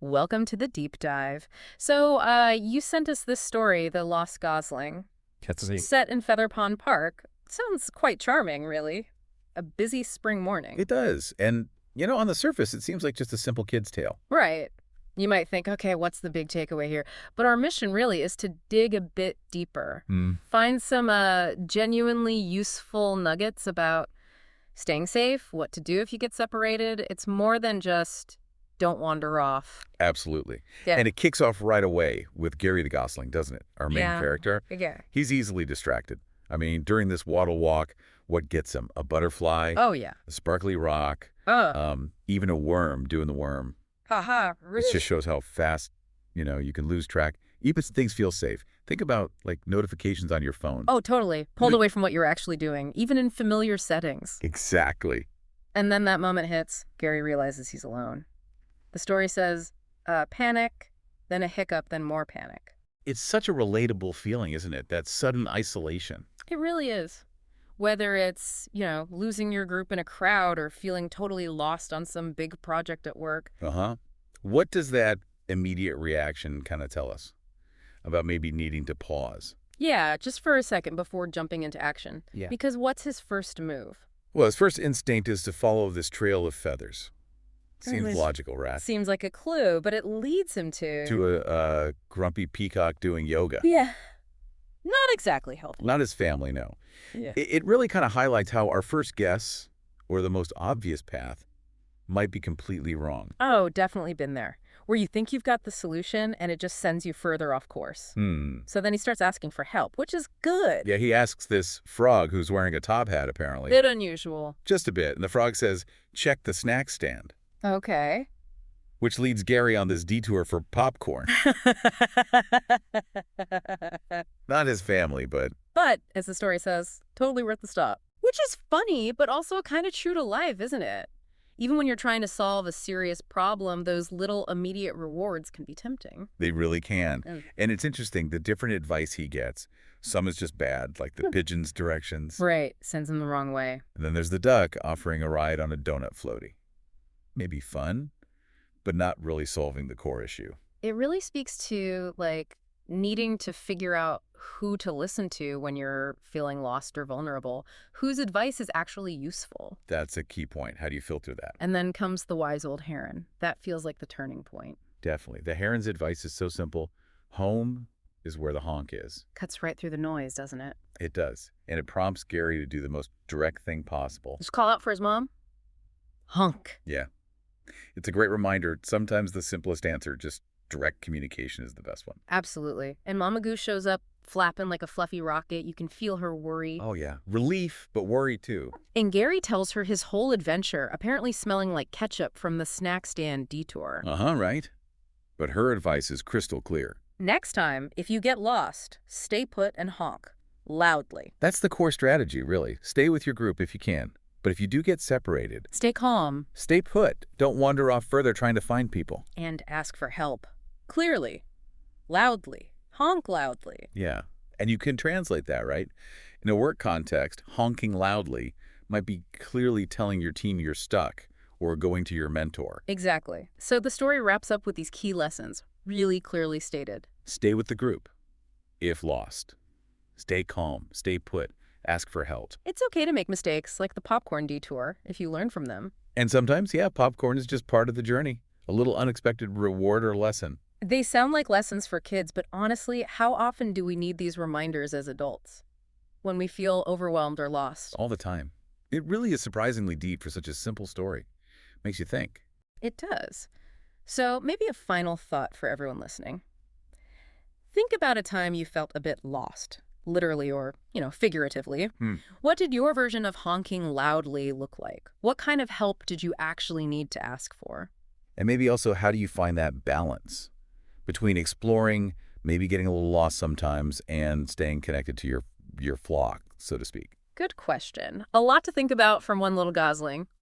Welcome to the deep dive. So, you sent us this story, The Lost Gosling, That's the set in Featherpond Park. Sounds quite charming, really. A busy spring morning. It does. And, on the surface, it seems like just a simple kid's tale. Right. You might think, okay, what's the big takeaway here? But our mission really is to dig a bit deeper. Hmm. Find some genuinely useful nuggets about staying safe, what to do if you get separated. It's more than just don't wander off. Absolutely. Yeah. And it kicks off right away with Gary the Gosling, doesn't it? Our main Yeah. character. Yeah. He's easily distracted. I mean, during this Waddle Walk, what gets him? A butterfly, Oh, yeah. a sparkly rock, even a worm doing the worm. Haha. It just shows how fast, you can lose track. Even things feel safe. Think about, like, notifications on your phone. Oh, totally. Pulled away from what you're actually doing, even in familiar settings. Exactly. And then that moment hits. Gary realizes he's alone. The story says, panic, then a hiccup, then more panic. It's such a relatable feeling, isn't it? That sudden isolation. It really is. Whether it's, losing your group in a crowd or feeling totally lost on some big project at work. Uh-huh. What does that immediate reaction kind of tell us about maybe needing to pause? Yeah, just for a second before jumping into action. Yeah. Because what's his first move? Well, his first instinct is to follow this trail of feathers. Seems Right. logical, right? Seems like a clue, but it leads him to... To a grumpy peacock doing yoga. Yeah. Not exactly helpful. Not his family, no. Yeah. It really kind of highlights how our first guess, or the most obvious path, might be completely wrong. Oh, definitely been there. Where you think you've got the solution and it just sends you further off course. So then he starts asking for help, which is good. Yeah, he asks this frog who's wearing a top hat, apparently. Bit unusual. Just a bit. And the frog says, check the snack stand. Okay. Which leads Gary on this detour for popcorn. Not his family, but... But, as the story says, totally worth the stop. Which is funny, but also kind of true to life, isn't it? Even when you're trying to solve a serious problem, those little immediate rewards can be tempting. They really can. Mm. And it's interesting, the different advice he gets. Some is just bad, like the pigeon's directions. Right. Sends him the wrong way. And then there's the duck offering a ride on a donut floaty. Maybe fun, but not really solving the core issue. It really speaks to, needing to figure out who to listen to when you're feeling lost or vulnerable, whose advice is actually useful. That's a key point. How do you filter that? And then comes the wise old heron. That feels like the turning point. Definitely. The heron's advice is so simple. Home is where the honk is. Cuts right through the noise, doesn't it? It does. And it prompts Gary to do the most direct thing possible. Just call out for his mom. Honk. Yeah. It's a great reminder. Sometimes the simplest answer, just direct communication, is the best one. Absolutely. And Mama Goose shows up flapping like a fluffy rocket. You can feel her worry. Oh, yeah. Relief, but worry, too. And Gary tells her his whole adventure, apparently smelling like ketchup from the snack stand detour. Uh-huh, right? But her advice is crystal clear. Next time, if you get lost, stay put and honk. Loudly. That's the core strategy, really. Stay with your group if you can. But if you do get separated, Stay calm. stay put. Don't wander off further trying to find people. And ask for help. Clearly. Loudly. Honk loudly. Yeah. And you can translate that, right? In a work context, honking loudly might be clearly telling your team you're stuck or going to your mentor. Exactly. So the story wraps up with these key lessons, really clearly stated. Stay with the group if lost. Stay calm. Stay put. Ask for help. It's okay to make mistakes, like the popcorn detour, if you learn from them. And sometimes, yeah, popcorn is just part of the journey. A little unexpected reward or lesson. They sound like lessons for kids, but honestly, how often do we need these reminders as adults? When we feel overwhelmed or lost? All the time. It really is surprisingly deep for such a simple story. Makes you think. It does. So maybe a final thought for everyone listening. Think about a time you felt a bit lost, literally or, figuratively. What did your version of honking loudly look like? What kind of help did you actually need to ask for? And maybe also, how do you find that balance between exploring, maybe getting a little lost sometimes, and staying connected to your flock, so to speak? Good question. A lot to think about from one little gosling.